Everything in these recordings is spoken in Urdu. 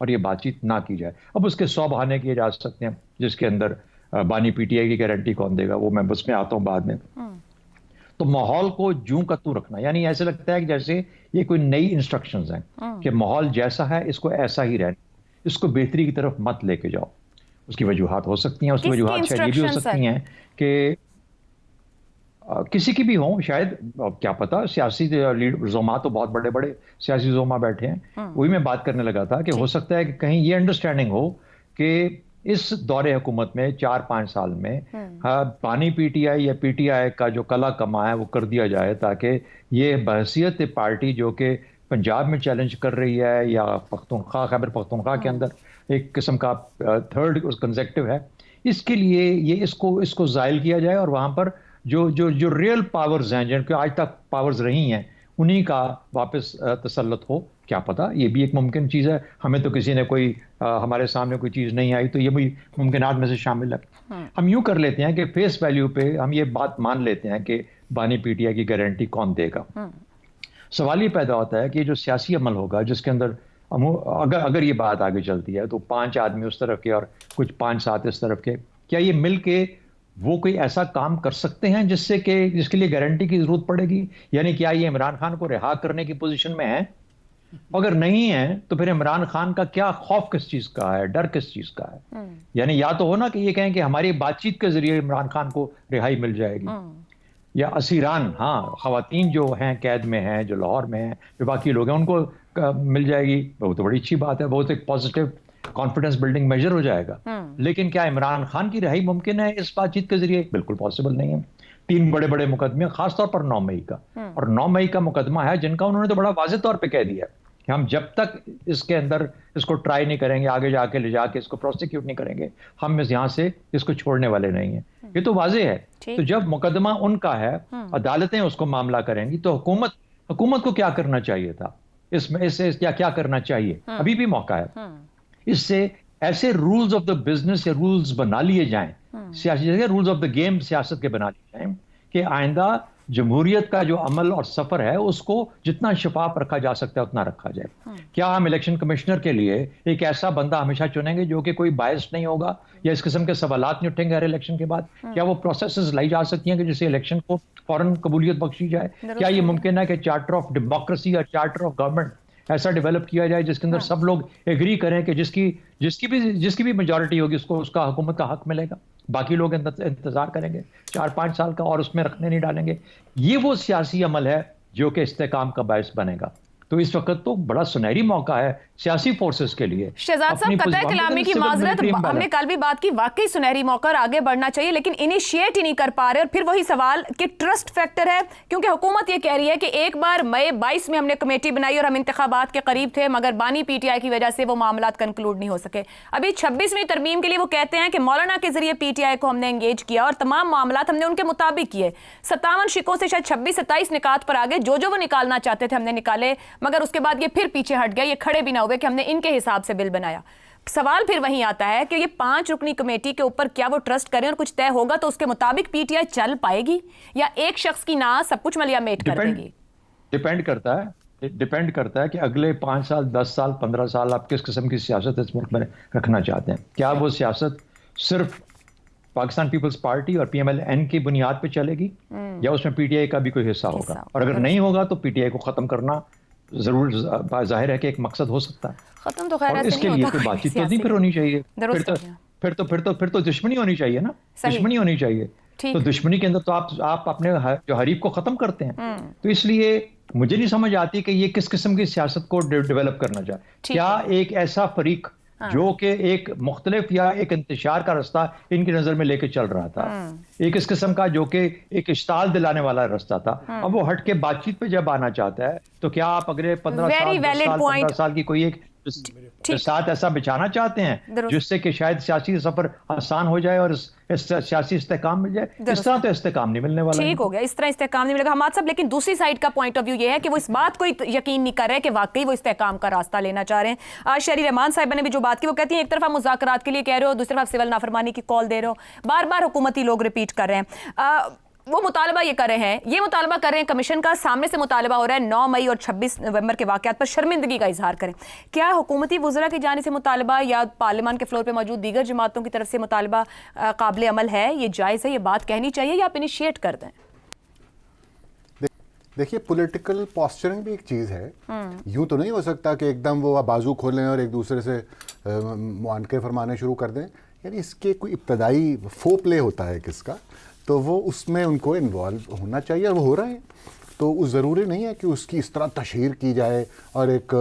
اور یہ بات چیت نہ کی جائے. اب اس کے 100 بہانے کیے جا سکتے ہیں, جس کے اندر بانی پی ٹی آئی کی گارنٹی کون دے گا, وہ میں اس میں آتا ہوں بعد میں. تو ماحول کو جوں کا توں رکھنا, یعنی ایسے لگتا ہے کہ جیسے یہ کوئی نئی انسٹرکشنز ہیں کہ ماحول جیسا ہے اس کو ایسا ہی رہنا, اس کو بہتری کی طرف مت لے کے جاؤ. اس کی وجوہات ہو سکتی ہیں, اس کی وجوہات شاید یہ بھی ہو سکتی ہیں کہ کسی کی بھی ہوں, شاید کیا پتا, سیاسی زعما تو بہت بڑے بڑے سیاسی زعما بیٹھے ہیں. وہی میں بات کرنے لگا تھا کہ ہو سکتا ہے کہ کہیں یہ انڈرسٹینڈنگ ہو کہ اس دور حکومت میں 4-5 سال میں بانی پی ٹی آئی یا پی ٹی آئی کا جو کلا کما ہے وہ کر دیا جائے, تاکہ یہ بحیثیت پارٹی جو کہ پنجاب میں چیلنج کر رہی ہے یا پختونخوا, خیبر پختونخوا کے اندر ایک قسم کا تھرڈ کنزیکٹو ہے, اس کے لیے یہ اس کو زائل کیا جائے اور وہاں پر جو ریئل پاورز ہیں, جن کے آج تک پاورز رہی ہیں, انہی کا واپس تسلط ہو. کیا پتا, یہ بھی ایک ممکن چیز ہے. ہمیں تو کسی نے کوئی ہمارے سامنے کوئی چیز نہیں آئی, تو یہ بھی ممکنات میں سے شامل ہے. ہم یوں کر لیتے ہیں کہ فیس ویلیو پہ ہم یہ بات مان لیتے ہیں کہ بانی پی ٹی آئی کی گارنٹی کون دے گا. سوال یہ پیدا ہوتا ہے کہ جو سیاسی عمل ہوگا جس کے اندر اگر یہ بات آگے چلتی ہے تو 5 آدمی اس طرف کے اور کچھ 5-7 اس طرف کے, کیا یہ مل کے وہ کوئی ایسا کام کر سکتے ہیں جس کے لیے گارنٹی کی ضرورت پڑے گی؟ یعنی کیا یہ عمران خان کو رہا کرنے کی پوزیشن میں ہے؟ اگر نہیں ہے تو پھر عمران خان کا کیا خوف کس چیز کا ہے, ڈر کس چیز کا ہے؟ یعنی یا تو ہونا کہ یہ کہیں کہ ہماری بات چیت کے ذریعے عمران خان کو رہائی مل جائے گی, یا اسیران, خواتین جو ہیں قید میں ہیں, جو لاہور میں ہیں, جو باقی لوگ ہیں, ان کو مل جائے گی. وہ تو بڑی اچھی بات ہے, بہت ایک پازیٹیو کانفیڈنس بلڈنگ میجر ہو جائے گا. لیکن کیا عمران خان کی رہائی ممکن ہے اس بات چیت کے ذریعے؟ بالکل پاسبل نہیں ہے. 3 بڑے بڑے مقدمے, خاص طور پر 9 مئی کا, اور 9 مئی کا مقدمہ ہے جن کا انہوں نے تو بڑا واضح طور پہ کہہ دیا کہ ہم جب تک اس کے اندر اس کو ٹرائی نہیں کریں گے, آگے جا کے لے جا کے اس کو پروسیکیوٹ نہیں کریں گے, ہم یہاں سے اس کو چھوڑنے والے نہیں ہیں. یہ تو واضح ہے. تو جب مقدمہ ان کا ہے, عدالتیں اس کو معاملہ کریں گی, تو حکومت کو کیا کرنا چاہیے تھا اس میں, اس سے کیا کرنا چاہیے؟ ابھی بھی موقع ہے. اس سے ایسے رولز آف دا بزنس یا رولز بنا لیے جائیں, سیاسی رولز آف دا گیم سیاست کے بنا لیے جائیں کہ آئندہ جمہوریت کا جو عمل اور سفر ہے اس کو جتنا شفاف رکھا جا سکتا ہے اتنا رکھا جائے. کیا ہم الیکشن کمشنر کے لیے ایک ایسا بندہ ہمیشہ چنیں گے جو کہ کوئی بائس نہیں ہوگا, یا اس قسم کے سوالات نہیں اٹھیں گے ہر الیکشن کے بعد؟ کیا وہ پروسیسز لائی جا سکتی ہیں کہ جسے الیکشن کو فوراً قبولیت بخشی جائے؟ کیا یہ ممکن ہے کہ چارٹر آف ڈیموکریسی اور چارٹر آف گورنمنٹ ایسا ڈیولپ کیا جائے جس کے اندر سب لوگ ایگری کریں کہ جس کی بھی میجورٹی ہوگی اس کا حکومت کا حق ملے گا, باقی لوگ انتظار کریں گے 4-5 سال کا اور اس میں رکھنے نہیں ڈالیں گے؟ یہ وہ سیاسی عمل ہے جو کہ استحکام کا باعث بنے گا. تو اس وقت تو بڑا سنہری موقع ہے سیاسی فورسز کے لیے. شہزاد صاحب, قطع کلامی کی معذرت, ہم نے کل بھی بات کی, واقعی سنہری موقع اور آگے بڑھنا چاہیے, لیکن انیشیٹ ہی نہیں کر پا رہے. اور پھر وہی سوال کہ ٹرسٹ فیکٹر ہے, کیونکہ حکومت یہ کہہ رہی ہے کہ ایک بار مئی 22 میں ہم نے کمیٹی بنائی اور ہم انتخابات کے قریب تھے, مگر بانی پی ٹی آئی کی وجہ سے وہ معاملات کنکلوڈ نہیں ہو سکے. ابھی 26ویں ترمیم کے لیے وہ کہتے ہیں کہ مولانا کے ذریعے پی ٹی آئی کو ہم نے انگیج کیا اور تمام معاملات ہم نے ان کے مطابق کیے. 57 شکوں سے شاید 26-27 نکات پر آگے, جو وہ نکالنا چاہتے تھے ہم نے نکالے, مگر اس کے بعد یہ پھر پیچھے ہٹ گیا, یہ کھڑے بھی نہ ہوئے کہ ہم نے ان کے حساب سے بل بنایا. سوال پھر وہیں آتا ہے کہ یہ 5 رکنی کمیٹی کے اوپر کیا وہ ٹرسٹ کریں, اور کچھ طے ہوگا تو اس کے مطابق پی ٹی آئی چل پائے گی, یا ایک شخص کی نہ سب کچھ ملیا میٹ کر دے گی؟ ڈیپینڈ کرتا ہے کہ اگلے 5 سال 10 سال 15 سال آپ کس قسم کی سیاست اس ملک میں رکھنا چاہتے ہیں. کیا وہ سیاست صرف پاکستان پیپلز پارٹی اور پی ایم ایل این کی بنیاد پہ چلے گی, یا اس میں پی ٹی آئی کا بھی کوئی حصہ ہوگا؟ اور اگر نہیں ہوگا تو پی ٹی آئی کو ختم کرنا ضرور ظاہر ہے کہ ایک مقصد ہو سکتا ہے. ختم تو خیر اس کے لیے کوئی بات چیت تو نہیں پھر ہونی چاہیے, پھر تو دشمنی ہونی چاہیے نا, دشمنی ہونی چاہیے. تو دشمنی کے اندر تو آپ اپنے جو حریف کو ختم کرتے ہیں. تو اس لیے مجھے نہیں سمجھ آتی کہ یہ کس قسم کی سیاست کو ڈیولپ کرنا چاہے. کیا ایک ایسا فریق جو کہ ایک مختلف یا ایک انتشار کا راستہ ان کی نظر میں لے کے چل رہا تھا, ایک اس قسم کا جو کہ ایک اشتعال دلانے والا راستہ تھا, اب وہ ہٹ کے بات چیت پہ جب آنا چاہتا ہے, تو کیا آپ اگلے 15 سال کی کوئی ایک ساتھ ایسا بچانا چاہتے ہیں جس سے کہ شاید سیاسی سفر آسان ہو جائے اور سیاسی استحکام مل جائے؟ اس طرح تو استحکام نہیں ملنے والا. ٹھیک ہو گیا, اس طرح استحکام نہیں ملے گا حماد صاحب. لیکن دوسری سائیڈ کا پوائنٹ آف ویو یہ ہے کہ وہ اس بات کو یقین نہیں کر رہے کہ واقعی وہ استحکام کا راستہ لینا چاہ رہے ہیں. آج شہری رحمان صاحبہ نے بھی جو بات کی, وہ کہتی ہیں ایک طرف آپ مذاکرات کے لیے کہہ رہے ہو, دوسری طرف سول نافرمانی کی کال دے رہے ہو, بار بار حکومتی لوگ ریپیٹ کر رہے ہیں. وہ مطالبہ یہ کر رہے ہیں، یہ مطالبہ کر رہے ہیں کمیشن کا، سامنے سے مطالبہ ہو رہا ہے 9 مئی اور 26 نومبر کے واقعات پر شرمندگی کا اظہار کریں. کیا حکومتی وزراء کی جانب سے مطالبہ یا پارلیمان کے فلور پہ موجود دیگر جماعتوں کی طرف سے مطالبہ قابل عمل ہے؟ یہ جائز ہے، یہ بات کہنی چاہیے یا آپ انیشیٹ کر دیں؟ دیکھیے پولیٹیکل پاسچرنگ بھی ایک چیز ہے. یوں تو نہیں ہو سکتا کہ ایک دم وہ بازو کھولیں اور ایک دوسرے سے معانقے فرمانے شروع کر دیں. یعنی اس کے کوئی ابتدائی فو پلے ہوتا ہے کس کا، تو وہ اس میں ان کو انوالو ہونا چاہیے اور وہ ہو رہے ہیں. تو وہ ضروری نہیں ہے کہ اس کی اس طرح تشہیر کی جائے اور ایک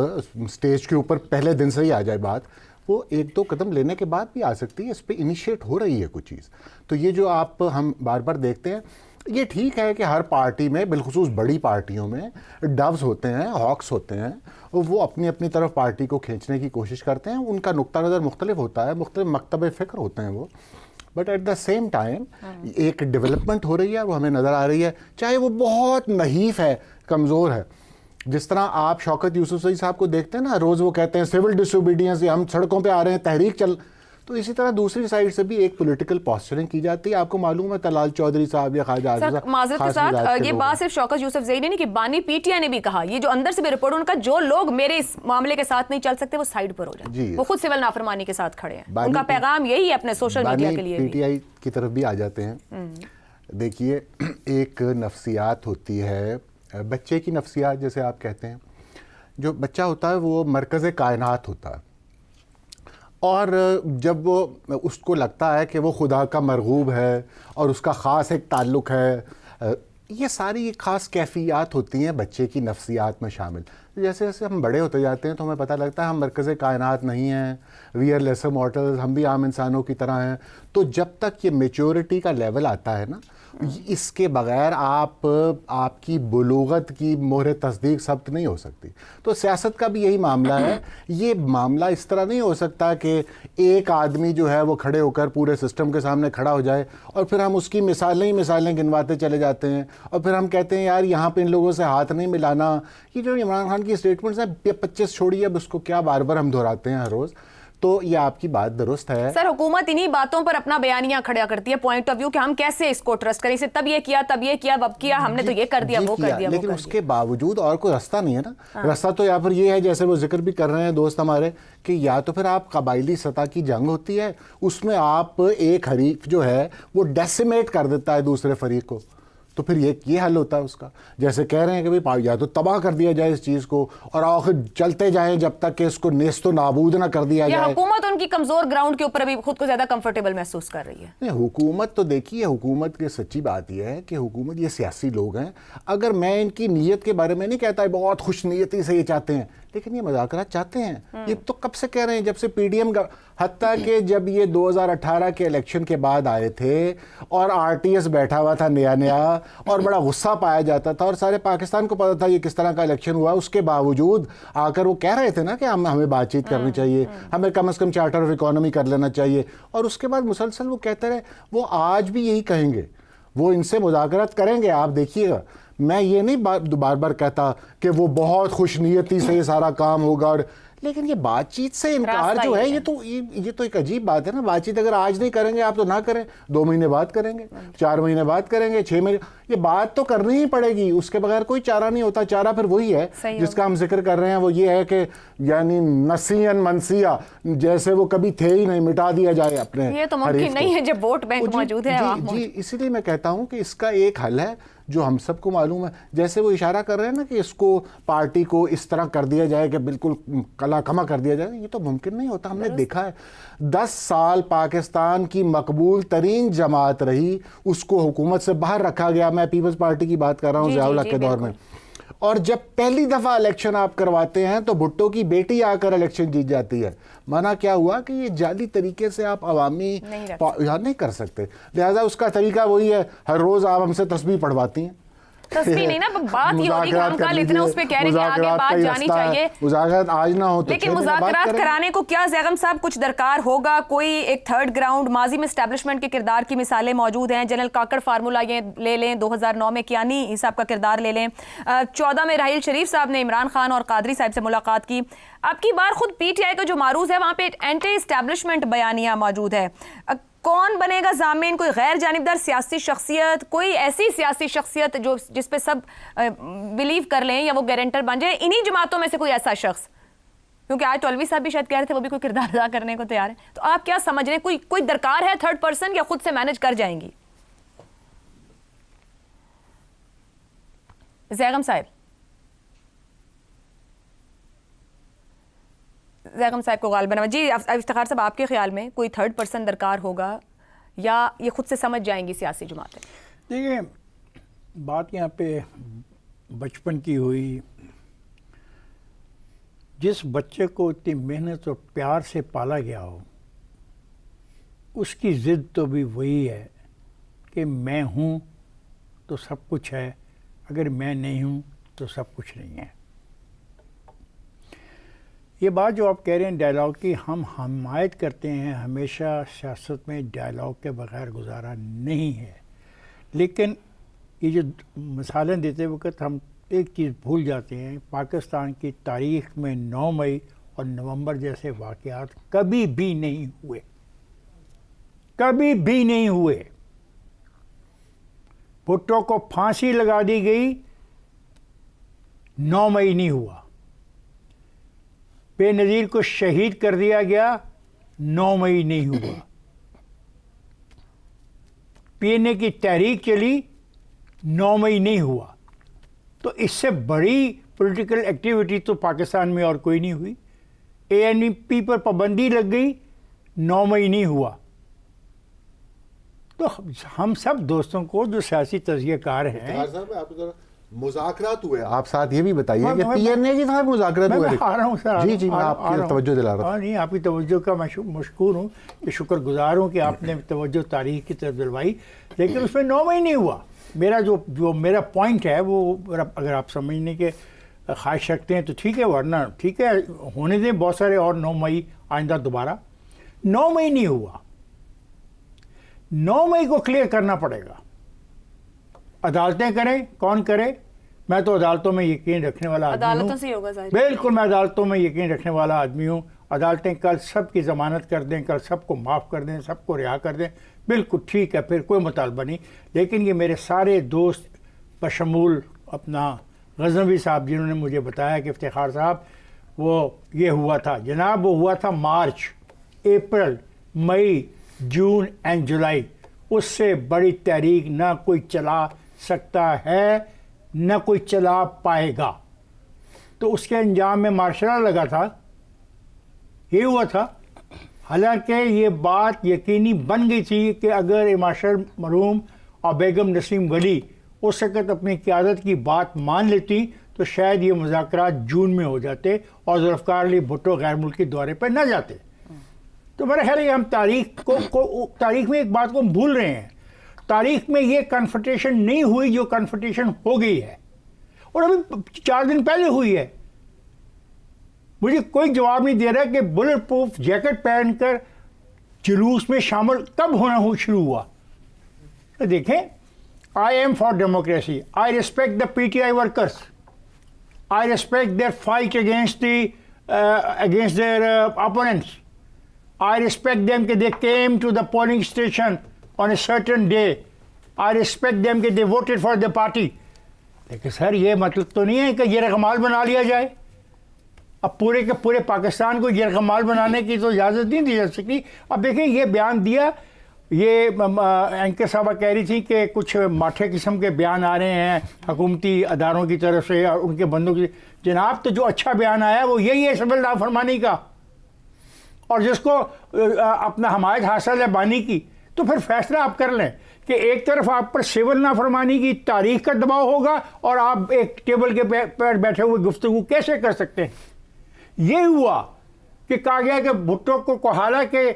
سٹیج کے اوپر پہلے دن سے ہی آ جائے بات. وہ ایک دو قدم لینے کے بعد بھی آ سکتی ہے. اس پہ انیشیٹ ہو رہی ہے کچھ چیز. تو یہ جو آپ ہم بار بار دیکھتے ہیں، یہ ٹھیک ہے کہ ہر پارٹی میں بالخصوص بڑی پارٹیوں میں ڈوز ہوتے ہیں، ہاکس ہوتے ہیں، وہ اپنی اپنی طرف پارٹی کو کھینچنے کی کوشش کرتے ہیں. ان کا نقطہ نظر مختلف ہوتا ہے، مختلف مکتب فکر ہوتے ہیں وہ. But at the same time ایک ڈیولپمنٹ ہو رہی ہے، وہ ہمیں نظر آ رہی ہے، چاہے وہ بہت نحیف ہے، کمزور ہے. جس طرح آپ شوکت یوسفزئی صاحب کو دیکھتے ہیں نا، روز وہ کہتے ہیں سول ڈس اوبیڈینس، ہم سڑکوں پہ آ رہے ہیں، تحریک چل. تو اسی طرح دوسری سائڈ سے بھی ایک پولیٹیکل پاسچرنگ کی جاتی ہے. آپ کو معلوم ہے طلال چودھری صاحب یا خواجہ عاجز صاحب، معذرت کے ساتھ یہ بات صرف شوکت یوسفزئی نے نہیں کہ بانی پی ٹی آئی نے بھی کہا، یہ جو اندر سے بھی رپورٹ ان کا، جو لوگ میرے اس معاملے کے ساتھ نہیں چل سکتے وہ سائڈ پر ہو جائیں. وہ خود سول نافرمانی کے ساتھ کھڑے ہیں. ان کا پیغام یہی ہے اپنے سوشل میڈیا کے لیے. پی ٹی آئی کی طرف بھی آ جاتے ہیں. دیکھیے ایک نفسیات ہوتی ہے، بچے کی نفسیات جیسے آپ کہتے ہیں. جو بچہ ہوتا ہے وہ مرکز کائنات ہوتا ہے، اور جب وہ اس کو لگتا ہے کہ وہ خدا کا مرغوب ہے اور اس کا خاص ایک تعلق ہے، یہ ساری خاص کیفیات ہوتی ہیں بچے کی نفسیات میں شامل. جیسے جیسے ہم بڑے ہوتے جاتے ہیں تو ہمیں پتہ لگتا ہے ہم مرکز کائنات نہیں ہیں، وی آر لیسر مارٹلز، ہم بھی عام انسانوں کی طرح ہیں. تو جب تک یہ میچورٹی کا لیول آتا ہے نا، اس کے بغیر آپ کی بلوغت کی مہر تصدیق ثبت نہیں ہو سکتی. تو سیاست کا بھی یہی معاملہ ہے. یہ معاملہ اس طرح نہیں ہو سکتا کہ ایک آدمی جو ہے وہ کھڑے ہو کر پورے سسٹم کے سامنے کھڑا ہو جائے اور پھر ہم اس کی مثالیں گنواتے چلے جاتے ہیں اور پھر ہم کہتے ہیں یار یہاں پہ ان لوگوں سے ہاتھ نہیں ملانا. یہ جو عمران خان کی اسٹیٹمنٹس ہیں 25 چھوڑیے، اب اس کو کیا بار بار ہم دہراتے ہیں ہر روز. تو یہ آپ کی بات درست ہے. سر حکومت انہی باتوں پر اپنا بیانیہ کھڑا کرتی ہے، پوائنٹ آف ویو کہ ہم کیسے اس کو ٹرسٹ کریں، اسے تب یہ کیا، اب کیا، ہم نے تو یہ کر دیا، وہ کر دیا. لیکن اس کے باوجود اور کوئی رستہ نہیں ہے نا. رستہ تو یہاں پر یہ ہے، جیسے وہ ذکر بھی کر رہے ہیں دوست ہمارے، کہ یا تو پھر آپ قبائلی سطح کی جنگ ہوتی ہے، اس میں آپ ایک حریف جو ہے وہ ڈیسیمیٹ کر دیتا ہے دوسرے فریق کو، تو پھر یہ حل ہوتا ہے اس کا. جیسے کہہ رہے ہیں کہ بھئی یا تو تباہ کر دیا جائے اس چیز کو اور آخر چلتے جائیں جب تک کہ اس کو نیست و نابود نہ کر دیا جائے. حکومت ان کی کمزور گراؤنڈ کے اوپر ابھی خود کو زیادہ کمفرٹیبل محسوس کر رہی ہے. نہیں، حکومت تو دیکھیے، حکومت کی سچی بات یہ ہے کہ حکومت یہ سیاسی لوگ ہیں. اگر میں ان کی نیت کے بارے میں نہیں کہتا ہے بہت خوش نیتی سے یہ چاہتے ہیں، لیکن یہ مذاکرات چاہتے ہیں. یہ تو کب سے کہہ رہے ہیں، جب سے پی ڈی ایم حتیٰ کہ جب یہ 2018 کے الیکشن کے بعد آئے تھے اور آر ٹی ایس بیٹھا ہوا تھا نیا اور بڑا غصہ پایا جاتا تھا اور سارے پاکستان کو پتا تھا یہ کس طرح کا الیکشن ہوا، اس کے باوجود آ کر وہ کہہ رہے تھے نا کہ ہمیں بات چیت کرنی چاہیے، ہمیں کم از کم چارٹر آف اکانومی کر لینا چاہیے. اور اس کے بعد مسلسل وہ کہتے رہے. وہ آج بھی یہی کہیں گے، وہ ان سے مذاکرات کریں گے. آپ دیکھیے گا، میں یہ نہیں بار بار کہتا کہ وہ بہت خوش نیتی سے یہ سارا کام ہوگا، اور لیکن یہ بات چیت سے انکار جو ہے یہ تو ایک عجیب بات ہے نا. بات چیت اگر آج نہیں کریں گے آپ تو نہ کریں، 2 مہینے بعد کریں گے، 4 مہینے بعد کریں گے، 6 مہینے، یہ بات تو کرنی ہی پڑے گی. اس کے بغیر کوئی چارہ نہیں ہوتا. چارہ پھر وہی ہے جس کا ہم ذکر کر رہے ہیں، وہ یہ ہے کہ یعنی نسیاً منسیہ، جیسے وہ کبھی تھے ہی نہیں، مٹا دیا جائے اپنے. یہ تو ممکن نہیں ہے جب ووٹ بینک موجود ہے. جی اسی لیے میں کہتا ہوں کہ اس کا ایک حل ہے جو ہم سب کو معلوم ہے. جیسے وہ اشارہ کر رہے ہیں نا کہ اس کو پارٹی کو اس طرح کر دیا جائے کہ بالکل کلا کما کر دیا جائے، یہ تو ممکن نہیں ہوتا. ہم نے دیکھا ہے 10 سال پاکستان کی مقبول ترین جماعت رہی، اس کو حکومت سے باہر رکھا گیا. میں پیپلز پارٹی کی بات کر رہا ہوں ضیاء الحق کے دور میں. اور جب پہلی دفعہ الیکشن آپ کرواتے ہیں تو بھٹو کی بیٹی آ کر الیکشن جیت جاتی ہے. مانا کیا ہوا کہ یہ جعلی طریقے سے آپ عوامی نہیں کر سکتے. لہٰذا اس کا طریقہ وہی ہے، ہر روز آپ ہم سے تسبیح پڑھواتی ہیں. تسبیح نہیں نا، بات یہ ہوتی کہ ہم کل اتنا اس پہ کہہ رہے ہیں کہ آگے بات جانی چاہیے. مذاکرات آج نہ ہو تو لیکن مذاکرات کرانے کو کیا زیغم صاحب کچھ درکار ہوگا، کوئی ایک تھرڈ گراؤنڈ. ماضی میں اسٹیبلشمنٹ کے کردار کی مثالیں موجود ہیں. جنرل کاکڑ فارمولا یہ لے لیں، 2009 میں کیانی صاحب کا کردار لے لیں، 14 میں راحیل شریف صاحب نے عمران خان اور قادری صاحب سے ملاقات کی. اب کی بار خود پی ٹی آئی کا جو معروض ہے وہاں پہ اینٹی اسٹیبلشمنٹ بیانیہ موجود ہے. کون بنے گا ضامن؟ کوئی غیر جانبدار سیاسی شخصیت، کوئی ایسی سیاسی شخصیت جو جس پہ سب بلیو کر لیں یا وہ گارنٹر بن جائے، انہی جماعتوں میں سے کوئی ایسا شخص؟ کیونکہ آج طلوی صاحب بھی شاید کہہ رہے تھے وہ بھی کوئی کردار ادا کرنے کو تیار ہے. تو آپ کیا سمجھ رہے ہیں، کوئی درکار ہے تھرڈ پرسن یا خود سے مینج کر جائیں گی؟ زیغم صاحب کو غالباً جی افتخار صاحب آپ کے خیال میں کوئی تھرڈ پرسن درکار ہوگا یا یہ خود سے سمجھ جائیں گی سیاسی جماعتیں؟ دیکھیں بات یہاں پہ بچپن کی ہوئی. جس بچے کو اتنی محنت اور پیار سے پالا گیا ہو اس کی ضد تو بھی وہی ہے کہ میں ہوں تو سب کچھ ہے، اگر میں نہیں ہوں تو سب کچھ نہیں ہے. یہ بات جو آپ کہہ رہے ہیں ڈائلاگ کی، ہم حمایت کرتے ہیں، ہمیشہ سیاست میں ڈائلاگ کے بغیر گزارا نہیں ہے. لیکن یہ جو مثالیں دیتے وقت ہم ایک چیز بھول جاتے ہیں، پاکستان کی تاریخ میں 9 مئی اور نومبر جیسے واقعات کبھی بھی نہیں ہوئے، کبھی بھی نہیں ہوئے. بھٹو کو پھانسی لگا دی گئی، 9 مئی نہیں ہوا. بے نظیر کو شہید کر دیا گیا، 9 مئی نہیں ہوا. پی این اے کی تحریک چلی، 9 مئی نہیں ہوا. تو اس سے بڑی پولیٹیکل ایکٹیویٹی تو پاکستان میں اور کوئی نہیں ہوئی. اے این ای پی پر پابندی لگ گئی، 9 مئی نہیں ہوا. تو ہم سب دوستوں کو جو سیاسی تجزیہ کار ہیں، مذاکرات ہوئے، آپ ساتھ یہ بھی بتائیے کہ پی این اے کے ساتھ مذاکرات ہوئے. میں آ رہا ہوں سر. جی میں آپ کی توجہ دلا رہا ہوں. نہیں، آپ کی توجہ کا میں مشکور ہوں، کہ شکر گزار ہوں کہ آپ نے توجہ تاریخ کی طرف دلوائی. لیکن اس میں 9 مئی نہیں ہوا. میرا جو میرا پوائنٹ ہے وہ اگر آپ سمجھنے کے خواہش رکھتے ہیں تو ٹھیک ہے، ورنہ ٹھیک ہے ہونے دیں. بہت سارے اور 9 مئی آئندہ دوبارہ. 9 مئی نہیں ہوا. 9 مئی کو کلیئر کرنا پڑے گا. عدالتیں کریں، کون کرے؟ میں تو عدالتوں میں یقین رکھنے والا آدمی ہوں. عدالتوں سے ہی ہوگا ظاہر. بالکل میں عدالتوں میں یقین رکھنے والا آدمی ہوں. عدالتیں کل سب کی ضمانت کر دیں، کل سب کو معاف کر دیں، سب کو رہا کر دیں، بالکل ٹھیک ہے، پھر کوئی مطالبہ نہیں. لیکن یہ میرے سارے دوست بشمول اپنا غزنوی صاحب جنہوں نے مجھے بتایا کہ افتخار صاحب وہ یہ ہوا تھا، جناب وہ ہوا تھا March, April, May, June and July. اس سے بڑی تحریک نہ کوئی چلا سکتا ہے، نہ کوئی چلا پائے گا. تو اس کے انجام میں مارشل لا لگا تھا، یہ ہوا تھا. حالانکہ یہ بات یقینی بن گئی تھی کہ اگر مارشل مرحوم اور بیگم نسیم ولی اس وقت اپنی قیادت کی بات مان لیتی تو شاید یہ مذاکرات جون میں ہو جاتے اور ذوالفقار علی بھٹو غیر ملکی دورے پہ نہ جاتے. تو میرا خیال ہے ہم تاریخ میں ایک بات کو ہم بھول رہے ہیں. تاریخ میں یہ کنفرنٹیشن نہیں ہوئی جو کنفرنٹیشن ہو گئی ہے، اور ابھی 4 دن پہلے ہوئی ہے. مجھے کوئی جواب نہیں دے رہا کہ بلٹ پروف جیکٹ پہن کر جلوس میں شامل کب ہونا شروع ہوا. دیکھیں، I am for democracy. I respect the P T I workers. I respect their fight against their opponents. I respect them کہ they came to the polling station on a certain day. I respect them کہ they voted for the party. لیکن سر یہ مطلب تو نہیں ہے کہ یرغمال بنا لیا جائے. اب پورے کے پورے پاکستان کو یرغمال بنانے کی تو اجازت نہیں دی جا سکتی. اب دیکھیں یہ بیان دیا، یہ اینکر صاحبہ کہہ رہی تھی کہ کچھ ماٹھے قسم کے بیان آ رہے ہیں حکومتی اداروں کی طرف سے اور ان کے بندوں کی. جناب تو جو اچھا بیان آیا وہ یہی ہے سول نافرمانی کا، اور جس کو اپنا حمایت حاصل ہے بانی کی. تو پھر فیصلہ آپ کر لیں کہ ایک طرف آپ پر سول نافرمانی کی تاریخ کا دباؤ ہوگا اور آپ ایک ٹیبل کے پر بیٹھے ہوئے گفتگو کیسے کر سکتے ہیں. یہ ہوا کہ کہا گیا کہ بھٹو کو حالانکہ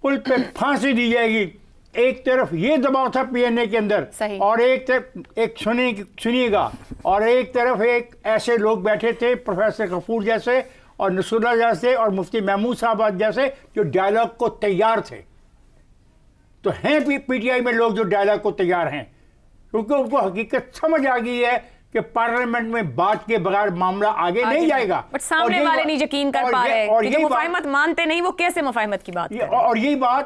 پل پہ پھانسی دی جائے گی. ایک طرف یہ دباؤ تھا پی این اے کے اندر، اور ایک طرف ایک سنیے گا، اور ایک طرف ایک ایسے لوگ بیٹھے تھے پروفیسر غفور جیسے اور نصر اللہ جیسے اور مفتی محمود صاحب جیسے جو ڈائلاگ کو تیار تھے. تو ہیں پی ٹی آئی میں لوگ جو ڈائلاگ کو تیار ہیں، کیونکہ ان کو حقیقت سمجھ آ گئی ہے کہ پارلیمنٹ میں بات کے بغیر معاملہ آگے نہیں جائے گا. بٹ سامنے والے نہیں یقین کر پا رہے کہ جو مفاہمت مانتے نہیں وہ کیسے مفاہمت کی بات. اور یہی بات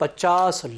50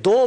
2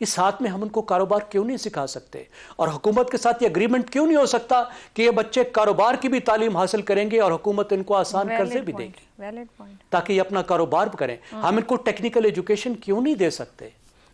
اس ساتھ میں ہم ان کو کاروبار کیوں نہیں سکھا سکتے؟ اور حکومت کے ساتھ یہ اگریمنٹ کیوں نہیں ہو سکتا کہ یہ بچے کاروبار کی بھی تعلیم حاصل کریں گے اور حکومت ان کو آسان قرضے بھی دے گی تاکہ یہ اپنا کاروبار کریں؟ ہم ان کو ٹیکنیکل ایجوکیشن کیوں نہیں دے سکتے؟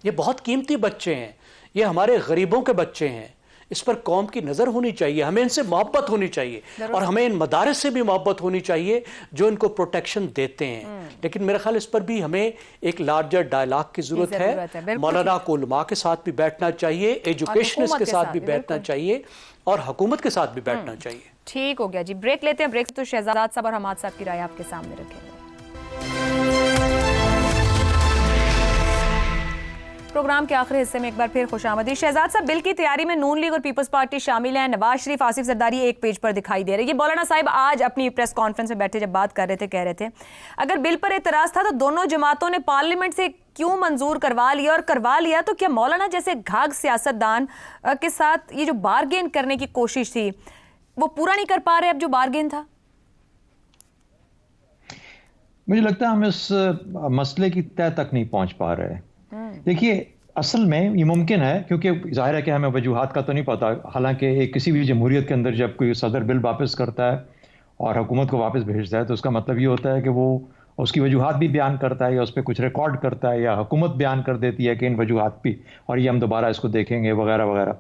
یہ بہت قیمتی بچے ہیں، یہ ہمارے غریبوں کے بچے ہیں، اس پر قوم کی نظر ہونی چاہیے، ہمیں ان سے محبت ہونی چاہیے اور ہمیں ان مدارس سے بھی محبت ہونی چاہیے جو ان کو پروٹیکشن دیتے ہیں۔ لیکن میرا خیال اس پر بھی ہمیں ایک لارجر ڈائلاگ کی ضرورت ہے۔ مولانا کو علماء کے ساتھ بھی بیٹھنا چاہیے، ایجوکیشنسٹ کے ساتھ بھی بیٹھنا چاہیے اور حکومت کے ساتھ بھی بیٹھنا چاہیے۔ ٹھیک ہو گیا جی، بریک لیتے ہیں، بریک تو شہزاد صاحب اور حماد صاحب کی رائے آپ کے سامنے رکھیں گے۔ پروگرام کے آخری حصے میں ایک بار پھر خوش آمدید۔ شہزاد صاحب، بل کی تیاری میں نون لیگ اور پیپلز پارٹی شامل ہیں، نواز شریف، آصف زرداری ایک پیج پر دکھائی دے رہے ہیں۔ یہ مولانا صاحب آج اپنی پریس کانفرنس میں بیٹھے جب بات کر رہے تھے، کہہ رہے تھے اگر بل پر اعتراض تھا تو دونوں جماعتوں نے پارلیمنٹ سے کیوں منظور کروا لیا، اور کروا لیا تو کیا مولانا جیسے گھاگ سیاستدان کے ساتھ یہ جو بارگین کرنے کی کوشش تھی وہ پورا نہیں کر پا رہے اب جو بارگین تھا؟ مجھے لگتا ہے ہم اس مسئلے کی تہ تک نہیں پہنچ پا رہے۔ دیکھیے، اصل میں یہ ممکن ہے، کیونکہ ظاہر ہے کہ ہمیں وجوہات کا تو نہیں پتا، حالانکہ کسی بھی جمہوریت کے اندر جب کوئی صدر بل واپس کرتا ہے اور حکومت کو واپس بھیجتا ہے تو اس کا مطلب یہ ہوتا ہے کہ وہ اس کی وجوہات بھی بیان کرتا ہے یا اس پہ کچھ ریکارڈ کرتا ہے یا حکومت بیان کر دیتی ہے کہ ان وجوہات بھی اور یہ ہم دوبارہ اس کو دیکھیں گے وغیرہ وغیرہ۔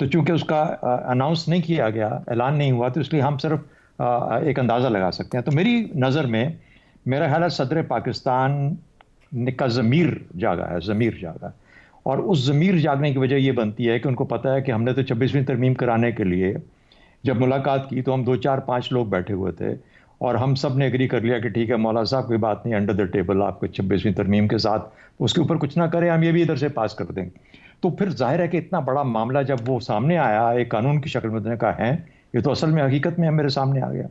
تو چونکہ اس کا اناؤنس نہیں کیا گیا، اعلان نہیں ہوا، تو اس لیے ہم صرف ایک اندازہ لگا سکتے ہیں۔ تو میری نظر میں میرا خیال ہے صدر پاکستان کا ضمیر جاگا ہے، ضمیر جاگا ہے، اور اس ضمیر جاگنے کی وجہ یہ بنتی ہے کہ ان کو پتہ ہے کہ ہم نے تو 26ویں ترمیم کرانے کے لیے جب ملاقات کی تو ہم 2 4 5 لوگ بیٹھے ہوئے تھے اور ہم سب نے اگری کر لیا کہ ٹھیک ہے مولانا صاحب کوئی بات نہیں، انڈر دا ٹیبل آپ کو 26ویں ترمیم کے ساتھ اس کے اوپر کچھ نہ کریں، ہم یہ بھی ادھر سے پاس کر دیں گے۔ تو پھر ظاہر ہے کہ اتنا بڑا معاملہ جب وہ سامنے آیا ایک قانون کی شکل میں، کہا ہے یہ تو اصل میں حقیقت میں میرے سامنے آ گیا۔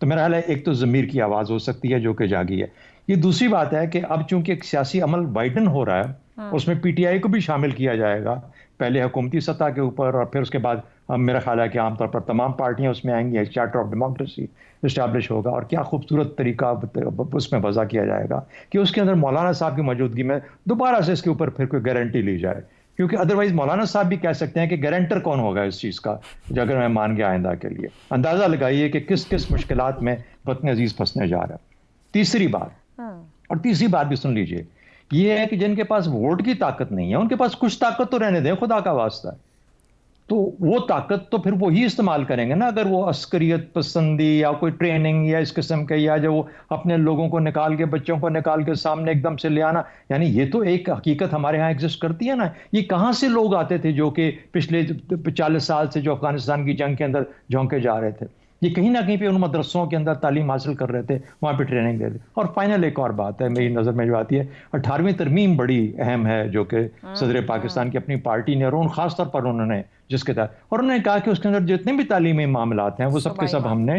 تو میرا خیال ہے ایک تو ضمیر کی آواز ہو سکتی ہے جو کہ جاگی ہے۔ یہ دوسری بات ہے کہ اب چونکہ ایک سیاسی عمل وائڈن ہو رہا ہے، اس میں پی ٹی آئی کو بھی شامل کیا جائے گا، پہلے حکومتی سطح کے اوپر اور پھر اس کے بعد میرا خیال ہے کہ عام طور پر تمام پارٹیاں اس میں آئیں گی، ایک چارٹر آف ڈیموکریسی اسٹیبلش ہوگا، اور کیا خوبصورت طریقہ اس میں وضع کیا جائے گا کہ اس کے اندر مولانا صاحب کی موجودگی میں دوبارہ سے اس کے اوپر پھر کوئی گارنٹی لی جائے، کیونکہ ادروائز مولانا صاحب بھی کہہ سکتے ہیں کہ گارنٹر کون ہوگا اس چیز کا جو اگر میں مان گیا آئندہ کے لیے۔ اندازہ لگائیے کہ کس کس مشکلات میں وطن عزیز پھنسنے جا رہا ہے۔ تیسری بات بھی سن لیجئے، یہ ہے کہ جن کے پاس ووٹ کی طاقت نہیں ہے ان کے پاس کچھ طاقت تو رہنے دیں، خدا کا واسطہ ہے، تو وہ طاقت تو پھر وہی استعمال کریں گے نا، اگر وہ عسکریت پسندی یا کوئی ٹریننگ یا اس قسم کے یا جو وہ اپنے لوگوں کو نکال کے بچوں کو نکال کے سامنے ایک دم سے لے آنا، یعنی یہ تو ایک حقیقت ہمارے ہاں ایگزسٹ کرتی ہے نا۔ یہ کہاں سے لوگ آتے تھے جو کہ پچھلے 40 سال سے جو افغانستان کی جنگ کے اندر جھونکے جا رہے تھے، یہ کہیں نہ کہیں پہ ان مدرسوں کے اندر تعلیم حاصل کر رہے تھے، وہاں پہ ٹریننگ دے دے۔ اور فائنل ایک اور بات ہے میری نظر میں جو آتی ہے، 18ویں ترمیم بڑی اہم ہے جو کہ صدر پاکستان کی اپنی پارٹی نے، اور خاص طور پر انہوں نے جس کے تحت، اور انہوں نے کہا کہ اس کے اندر جتنے بھی تعلیمی معاملات ہیں وہ سب کے سب ہم نے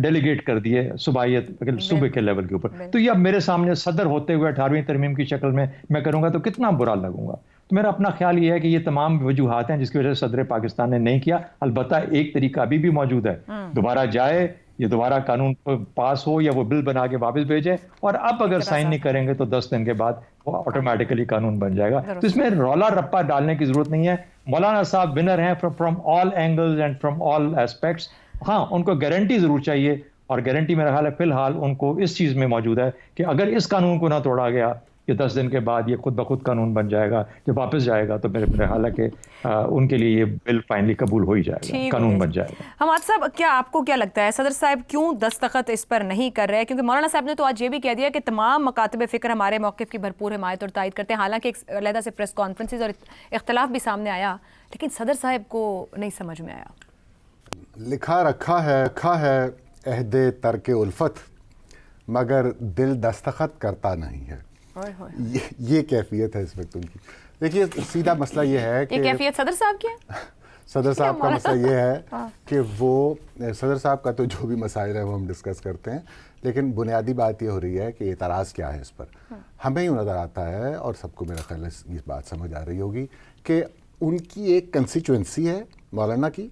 ڈیلیگیٹ کر دیے صوبائیت صوبے کے لیول کے اوپر۔ تو یہ اب میرے سامنے صدر ہوتے ہوئے 18ویں ترمیم کی شکل میں کروں گا تو کتنا برا لگوں گا۔ تو میرا اپنا خیال یہ ہے کہ یہ تمام وجوہات ہیں جس کی وجہ سے صدر پاکستان نے نہیں کیا۔ البتہ ایک طریقہ ابھی بھی موجود ہے، دوبارہ جائے، یہ دوبارہ قانون پاس ہو یا وہ بل بنا کے واپس بھیجے، اور اب اگر سائن نہیں کریں گے تو 10 دن کے بعد وہ آٹومیٹیکلی قانون بن جائے گا۔ تو اس میں رولا رپا ڈالنے کی ضرورت نہیں ہے۔ مولانا صاحب ونر ہیں from all angles and from all aspects. ہاں، ان کو گارنٹی ضرور چاہیے، اور گارنٹی میرا خیال ہے فی الحال ان کو اس چیز میں موجود ہے کہ اگر اس قانون کو نہ توڑا گیا، یہ 10 دن کے بعد یہ خود بخود قانون بن جائے گا، جب واپس جائے گا تو میرے خیال ہے کہ ان کے لیے یہ بل فائنلی قبول ہو ہی جائے گا، قانون بن جائے گا۔ حماد صاحب، کیا آپ کو کیا لگتا ہے صدر صاحب کیوں دستخط اس پر نہیں کر رہے؟ کیونکہ مولانا صاحب نے تو آج یہ بھی کہہ دیا کہ تمام مکاتب فکر ہمارے موقف کی بھرپور حمایت اور تائید کرتے ہیں، حالانکہ ایک علیحدہ سے پریس کانفرنسز اور اختلاف بھی سامنے آیا، لیکن صدر صاحب کو نہیں سمجھ میں آیا۔ لکھا رکھا ہے عہد ترک الفت، مگر دل دستخط کرتا نہیں ہے۔ یہ کیفیت ہے اس وقت ان کی۔ دیکھیے، سیدھا مسئلہ یہ ہے کہ یہ کیفیت صدر صاحب کی ہے؟ صدر صاحب کا مسئلہ یہ ہے کہ وہ صدر صاحب کا تو جو بھی مسائل ہیں وہ ہم ڈسکس کرتے ہیں، لیکن بنیادی بات یہ ہو رہی ہے کہ اعتراض کیا ہے اس پر۔ ہمیں یوں نظر آتا ہے، اور سب کو میرا خیال ہے یہ بات سمجھ آ رہی ہوگی، کہ ان کی ایک کنسٹیچوئنسی ہے مولانا کی،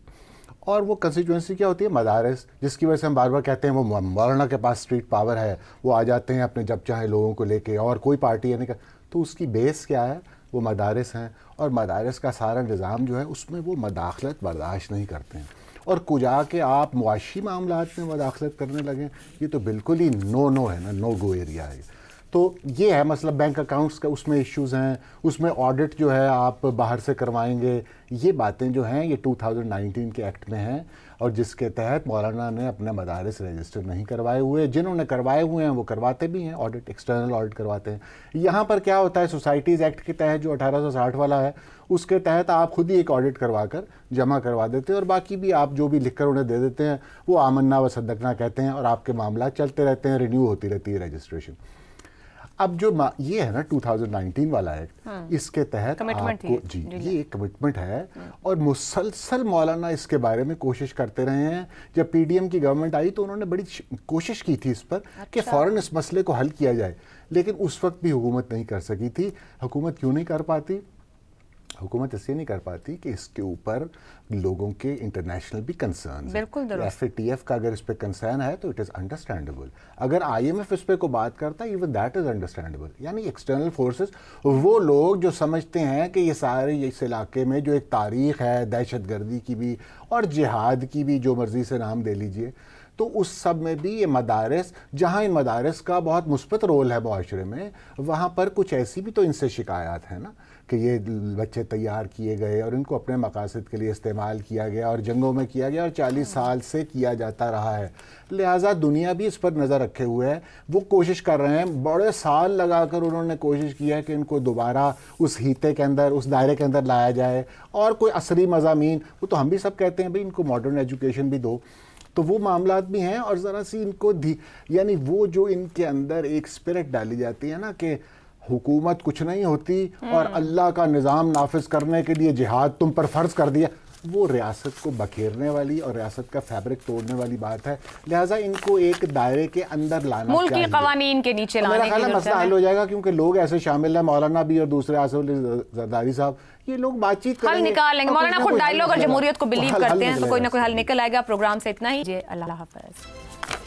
اور وہ کنسٹیچوئنسی کیا ہوتی ہے؟ مدارس، جس کی وجہ سے ہم بار بار کہتے ہیں وہ مولانا کے پاس اسٹریٹ پاور ہے، وہ آ جاتے ہیں اپنے جب چاہیں لوگوں کو لے کے، اور کوئی پارٹی ہے نہیں۔ تو اس کی بیس کیا ہے؟ وہ مدارس ہیں، اور مدارس کا سارا نظام جو ہے اس میں وہ مداخلت برداشت نہیں کرتے ہیں، اور کجا کے آپ معاشی معاملات میں مداخلت کرنے لگیں، یہ تو بالکل ہی نو ہے نا، نو گو ایریا ہے۔ تو یہ ہے مسئلہ، بینک اکاؤنٹس کا اس میں ایشوز ہیں، اس میں آڈٹ جو ہے آپ باہر سے کروائیں گے، یہ باتیں جو ہیں یہ 2019 کے ایکٹ میں ہیں، اور جس کے تحت مولانا نے اپنے مدارس رجسٹر نہیں کروائے ہوئے، جنہوں نے کروائے ہوئے ہیں وہ کرواتے بھی ہیں آڈٹ، ایکسٹرنل آڈٹ کرواتے ہیں۔ یہاں پر کیا ہوتا ہے، سوسائٹیز ایکٹ کے تحت جو 1860 والا ہے اس کے تحت آپ خود ہی ایک آڈٹ کروا کر جمع کروا دیتے ہیں، اور باقی بھی آپ جو بھی لکھ کر انہیں دے دیتے ہیں، وہ آمنا و صدقنا کہتے ہیں، اور آپ کے معاملات چلتے رہتے ہیں، رینیو ہوتی رہتی ہے رجسٹریشن۔ اب جو یہ ہے نا 2019 والا ایکٹ، اس کے تحت آپ کو جی یہ ایک کمٹمنٹ ہے، اور مسلسل مولانا اس کے بارے میں کوشش کرتے رہے ہیں۔ جب پی ڈی ایم کی گورنمنٹ آئی تو انہوں نے بڑی کوشش کی تھی اس پر کہ فوراً اس مسئلے کو حل کیا جائے، لیکن اس وقت بھی حکومت نہیں کر سکی تھی۔ حکومت کیوں نہیں کر پاتی؟ حکومت اس لیے نہیں کر پاتی کہ اس کے اوپر لوگوں کے انٹرنیشنل بھی کنسرنز ہیں۔ بالکل درست۔ ایف اے ٹی ایف کا اگر اس پہ کنسرن ہے تو اٹ از انڈرسٹینڈیبل، اگر آئی ایم ایف اس پہ کو بات کرتا ہے ایون دیٹ از انڈرسٹینڈیبل۔ یعنی ایکسٹرنل فورسز، وہ لوگ جو سمجھتے ہیں کہ یہ سارے اس علاقے میں جو ایک تاریخ ہے دہشت گردی کی بھی اور جہاد کی بھی، جو مرضی سے نام دے لیجئے، تو اس سب میں بھی یہ مدارس، جہاں ان مدارس کا بہت مثبت رول ہے معاشرے میں، وہاں پر کچھ ایسی بھی تو ان سے شکایات ہیں نا کہ یہ بچے تیار کیے گئے اور ان کو اپنے مقاصد کے لیے استعمال کیا گیا اور جنگوں میں کیا گیا اور 40 سال سے کیا جاتا رہا ہے۔ لہٰذا دنیا بھی اس پر نظر رکھے ہوئے ہے، وہ کوشش کر رہے ہیں، بڑے سال لگا کر انہوں نے کوشش کی ہے کہ ان کو دوبارہ اس ہیتے کے اندر، اس دائرے کے اندر لایا جائے، اور کوئی عصری مضامین، وہ تو ہم بھی سب کہتے ہیں بھئی ان کو ماڈرن ایجوکیشن بھی دو، تو وہ معاملات بھی ہیں، اور ذرا سی ان کو یعنی وہ جو ان کے اندر ایک اسپرٹ ڈالی جاتی ہے نا کہ حکومت کچھ نہیں ہوتی اور اللہ کا نظام نافذ کرنے کے لیے جہاد تم پر فرض کر دیا، وہ ریاست کو بکھیرنے والی اور ریاست کا فیبرک توڑنے والی بات ہے۔ لہٰذا ان کو ایک دائرے کے اندر لانا چاہیے، ملکی قوانین کے نیچے لانے میرا خیال ہے مسئلہ حل ہو جائے گا، کیونکہ لوگ ایسے شامل ہیں، مولانا بھی اور دوسرے آصف علی زرداری صاحب، یہ لوگ بات چیت کریں حل گے، نکال لیں گے۔ مولانا خود ڈائیلاگ اور جمہوریت کو بلیو کرتے ہیں، تو کوئی نہ کوئی حل نکل آئے گا۔ پروگرام سے اتنا ہی، اللہ حافظ۔